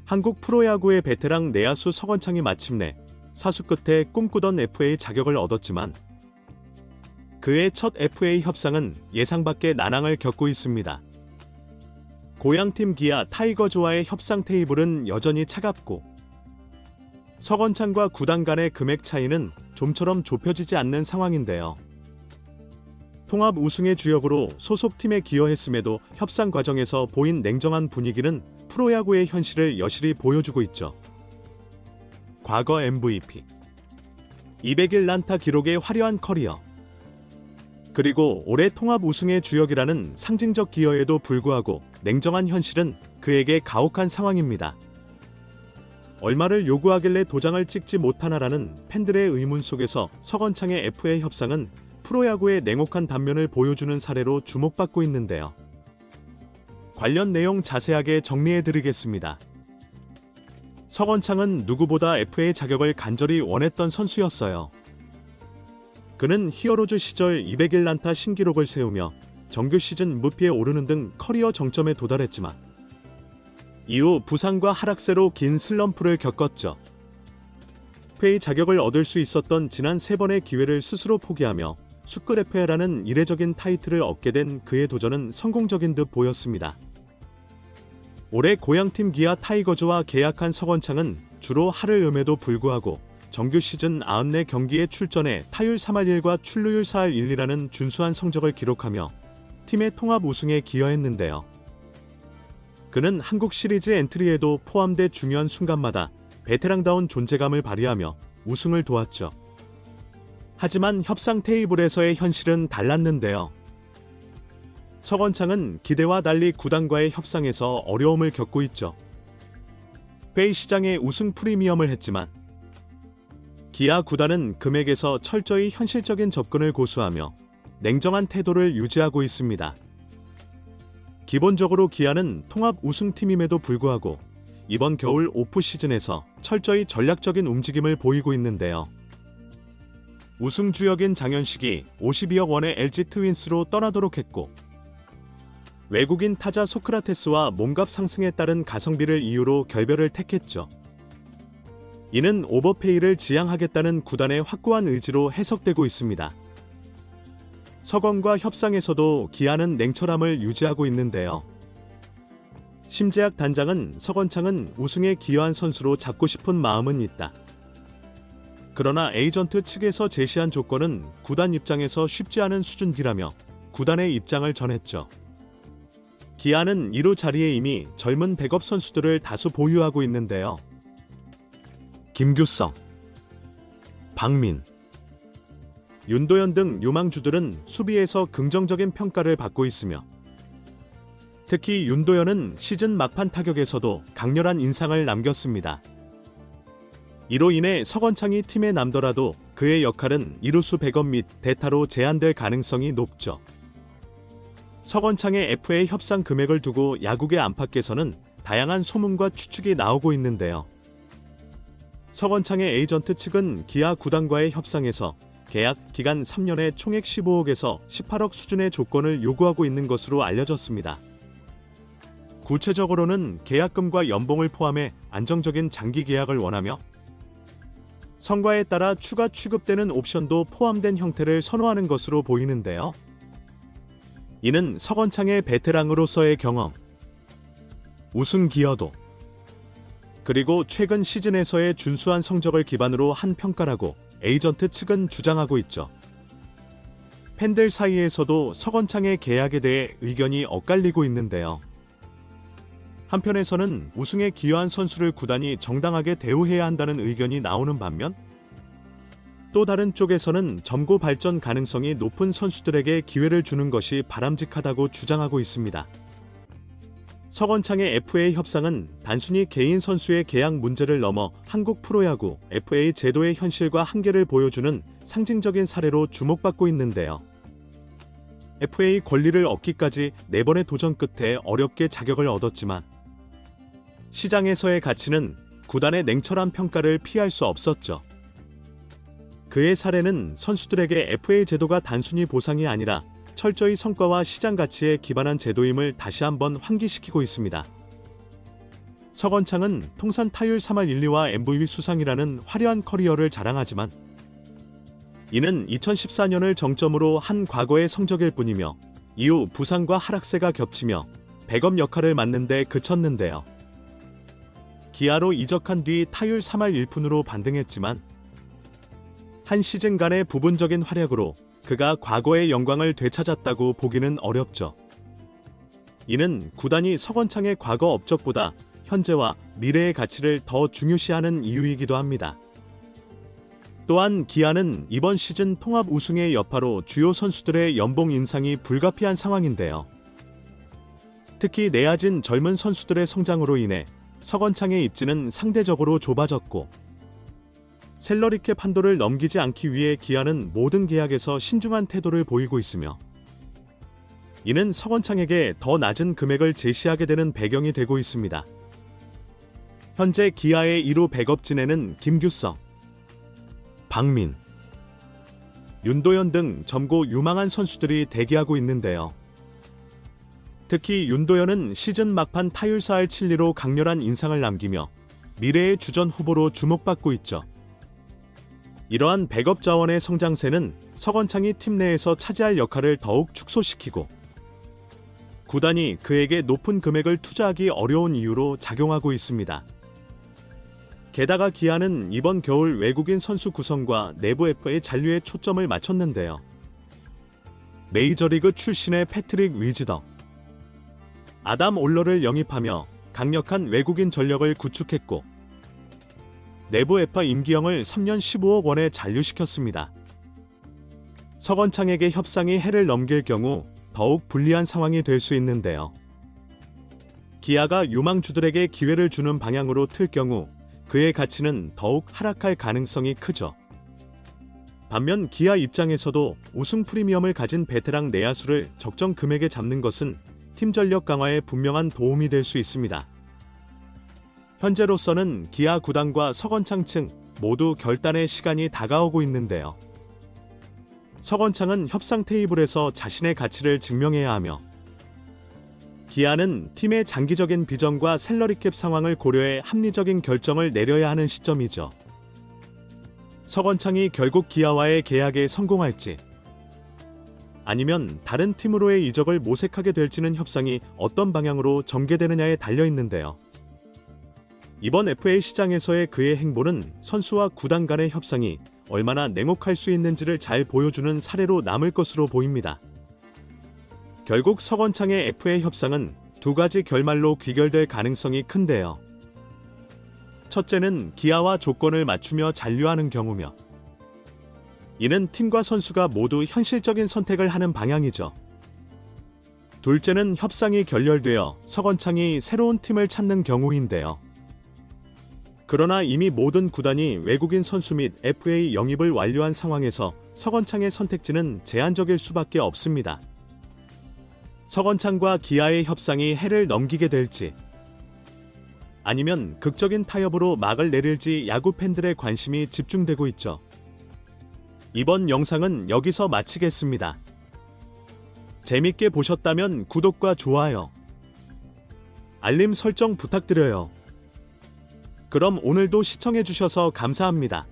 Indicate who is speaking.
Speaker 1: 한국 프로야구의 베테랑 내야수 서건창이 마침내 사수 끝에 꿈꾸던 FA 자격을 얻었지만 그의 첫 FA 협상은 예상 밖의 난항을 겪고 있습니다. 고향팀 기아 타이거즈와의 협상 테이블은 여전히 차갑고 서건창과 구단 간의 금액 차이는 좀처럼 좁혀지지 않는 상황인데요. 통합 우승의 주역으로 소속팀에 기여했음에도 협상 과정에서 보인 냉정한 분위기는 프로야구의 현실을 여실히 보여주고 있죠. 과거 MVP, 200일 란타 기록의 화려한 커리어, 그리고 올해 통합 우승의 주역이라는 상징적 기여에도 불구하고 냉정한 현실은 그에게 가혹한 상황입니다. 얼마를 요구하길래 도장을 찍지 못하나라는 팬들의 의문 속에서 서건창의 FA 협상은 프로야구의 냉혹한 단면을 보여주는 사례로 주목받고 있는데요. 관련 내용 자세하게 정리해드리겠습니다. 서건창은 누구보다 FA 자격을 간절히 원했던 선수였어요. 그는 히어로즈 시절 200일 란타 신기록을 세우며 정규 시즌 MVP에 오르는 등 커리어 정점에 도달했지만 이후 부상과 하락세로 긴 슬럼프를 겪었죠. FA 자격을 얻을 수 있었던 지난 3번의 기회를 스스로 포기하며 수끌 FA라는 이례적인 타이틀을 얻게 된 그의 도전은 성공적인 듯 보였습니다. 올해 고향팀 기아 타이거즈와 계약한 서건창은 주로 할을 음에도 불구하고 정규 시즌 94경기에 출전해 타율 3할 1과 출루율 4할 1리라는 준수한 성적을 기록하며 팀의 통합 우승에 기여했는데요. 그는 한국 시리즈 엔트리에도 포함돼 중요한 순간마다 베테랑다운 존재감을 발휘하며 우승을 도왔죠. 하지만 협상 테이블에서의 현실은 달랐는데요. 서건창은 기대와 달리 구단과의 협상에서 어려움을 겪고 있죠. FA 시장에 우승 프리미엄을 했지만 기아 구단은 금액에서 철저히 현실적인 접근을 고수하며 냉정한 태도를 유지하고 있습니다. 기본적으로 기아는 통합 우승팀임에도 불구하고 이번 겨울 오프 시즌에서 철저히 전략적인 움직임을 보이고 있는데요. 우승 주역인 장현식이 52억 원의 LG 트윈스로 떠나도록 했고 외국인 타자 소크라테스와 몸값 상승에 따른 가성비를 이유로 결별을 택했죠. 이는 오버페이를 지향하겠다는 구단의 확고한 의지로 해석되고 있습니다. 서건과 협상에서도 기아는 냉철함을 유지하고 있는데요. 심재학 단장은 서건창은 우승에 기여한 선수로 잡고 싶은 마음은 있다. 그러나 에이전트 측에서 제시한 조건은 구단 입장에서 쉽지 않은 수준이라며 구단의 입장을 전했죠. 기아는 1루 자리에 이미 젊은 백업 선수들을 다수 보유하고 있는데요. 김규성, 박민, 윤도현 등 유망주들은 수비에서 긍정적인 평가를 받고 있으며 특히 윤도현은 시즌 막판 타격에서도 강렬한 인상을 남겼습니다. 이로 인해 서건창이 팀에 남더라도 그의 역할은 이루수 백업 및 대타로 제한될 가능성이 높죠. 서건창의 FA 협상 금액을 두고 야구계 안팎에서는 다양한 소문과 추측이 나오고 있는데요. 서건창의 에이전트 측은 기아 구단과의 협상에서 계약 기간 3년에 총액 15억에서 18억 수준의 조건을 요구하고 있는 것으로 알려졌습니다. 구체적으로는 계약금과 연봉을 포함해 안정적인 장기 계약을 원하며 성과에 따라 추가 취급되는 옵션도 포함된 형태를 선호하는 것으로 보이는데요. 이는 서건창의 베테랑으로서의 경험, 우승 기여도, 그리고 최근 시즌에서의 준수한 성적을 기반으로 한 평가라고 에이전트 측은 주장하고 있죠. 팬들 사이에서도 서건창의 계약에 대해 의견이 엇갈리고 있는데요. 한편에서는 우승에 기여한 선수를 구단이 정당하게 대우해야 한다는 의견이 나오는 반면 또 다른 쪽에서는 점고 발전 가능성이 높은 선수들에게 기회를 주는 것이 바람직하다고 주장하고 있습니다. 서건창의 FA 협상은 단순히 개인 선수의 계약 문제를 넘어 한국 프로야구 FA 제도의 현실과 한계를 보여주는 상징적인 사례로 주목받고 있는데요. FA 권리를 얻기까지 4번의 도전 끝에 어렵게 자격을 얻었지만 시장에서의 가치는 구단의 냉철한 평가를 피할 수 없었죠. 그의 사례는 선수들에게 FA 제도가 단순히 보상이 아니라 철저히 성과와 시장 가치에 기반한 제도임을 다시 한번 환기시키고 있습니다. 서건창은 통산 타율 3할 1리와 MVP 수상이라는 화려한 커리어를 자랑하지만 이는 2014년을 정점으로 한 과거의 성적일 뿐이며 이후 부상과 하락세가 겹치며 백업 역할을 맡는 데 그쳤는데요. 기아로 이적한 뒤 타율 3할 1푼으로 반등했지만 한 시즌간의 부분적인 활약으로 그가 과거의 영광을 되찾았다고 보기는 어렵죠. 이는 구단이 서건창의 과거 업적보다 현재와 미래의 가치를 더 중요시하는 이유이기도 합니다. 또한 기아는 이번 시즌 통합 우승의 여파로 주요 선수들의 연봉 인상이 불가피한 상황인데요. 특히 내야진 젊은 선수들의 성장으로 인해 서건창의 입지는 상대적으로 좁아졌고 셀러리캡 한도를 넘기지 않기 위해 기아는 모든 계약에서 신중한 태도를 보이고 있으며 이는 서건창에게 더 낮은 금액을 제시하게 되는 배경이 되고 있습니다. 현재 기아의 1루 백업진에는 김규석, 박민, 윤도현 등 젊고 유망한 선수들이 대기하고 있는데요. 특히 윤도현은 시즌 막판 타율 4할 7리로 강렬한 인상을 남기며 미래의 주전 후보로 주목받고 있죠. 이러한 백업 자원의 성장세는 서건창이 팀 내에서 차지할 역할을 더욱 축소시키고 구단이 그에게 높은 금액을 투자하기 어려운 이유로 작용하고 있습니다. 게다가 기아는 이번 겨울 외국인 선수 구성과 내부 FA 잔류에 초점을 맞췄는데요. 메이저리그 출신의 패트릭 위즈더, 아담 올러를 영입하며 강력한 외국인 전력을 구축했고 내부 FA 임기영을 3년 15억 원에 잔류시켰습니다. 서건창에게 협상이 해를 넘길 경우 더욱 불리한 상황이 될 수 있는데요. 기아가 유망주들에게 기회를 주는 방향으로 틀 경우 그의 가치는 더욱 하락할 가능성이 크죠. 반면 기아 입장에서도 우승 프리미엄을 가진 베테랑 내야수를 적정 금액에 잡는 것은 팀 전력 강화에 분명한 도움이 될 수 있습니다. 현재로서는 기아 구단과 서건창 측 모두 결단의 시간이 다가오고 있는데요. 서건창은 협상 테이블에서 자신의 가치를 증명해야 하며 기아는 팀의 장기적인 비전과 셀러리캡 상황을 고려해 합리적인 결정을 내려야 하는 시점이죠. 서건창이 결국 기아와의 계약에 성공할지 아니면 다른 팀으로의 이적을 모색하게 될지는 협상이 어떤 방향으로 전개되느냐에 달려있는데요. 이번 FA 시장에서의 그의 행보는 선수와 구단 간의 협상이 얼마나 냉혹할 수 있는지를 잘 보여주는 사례로 남을 것으로 보입니다. 결국 서건창의 FA 협상은 두 가지 결말로 귀결될 가능성이 큰데요. 첫째는 기아와 조건을 맞추며 잔류하는 경우며 이는 팀과 선수가 모두 현실적인 선택을 하는 방향이죠. 둘째는 협상이 결렬되어 서건창이 새로운 팀을 찾는 경우인데요. 그러나 이미 모든 구단이 외국인 선수 및 FA 영입을 완료한 상황에서 서건창의 선택지는 제한적일 수밖에 없습니다. 서건창과 기아의 협상이 해를 넘기게 될지 아니면 극적인 타협으로 막을 내릴지 야구 팬들의 관심이 집중되고 있죠. 이번 영상은 여기서 마치겠습니다. 재밌게 보셨다면 구독과 좋아요, 알림 설정 부탁드려요. 그럼 오늘도 시청해주셔서 감사합니다.